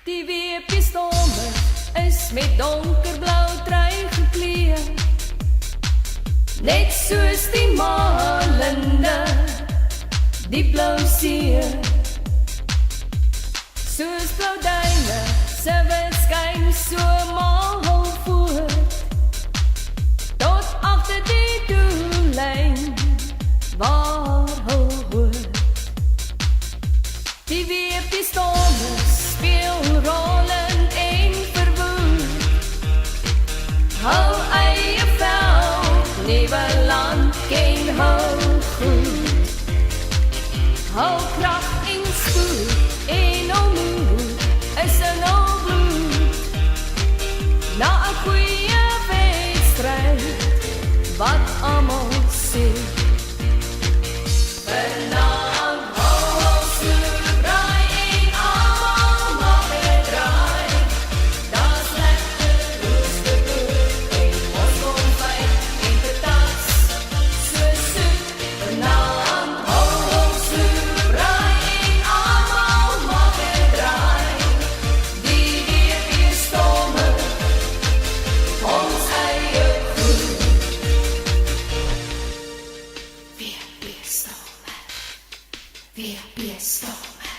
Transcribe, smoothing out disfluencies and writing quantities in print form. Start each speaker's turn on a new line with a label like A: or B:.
A: Die weepjestormer is met donkerblauw trui gekleed, net soos die malende, die blauw see. Soos blauw duine, se wit skyn so mal voort, tot agter die doellyn, waar hul hoort. Die weepjestormer speel rollend en verwoed, hou eie veld, nuwe land ken hou goed, hou kracht en spoed en onmoed is in al bloed, na 'n goeie wedstryd wat almal sê. Weepjestormer.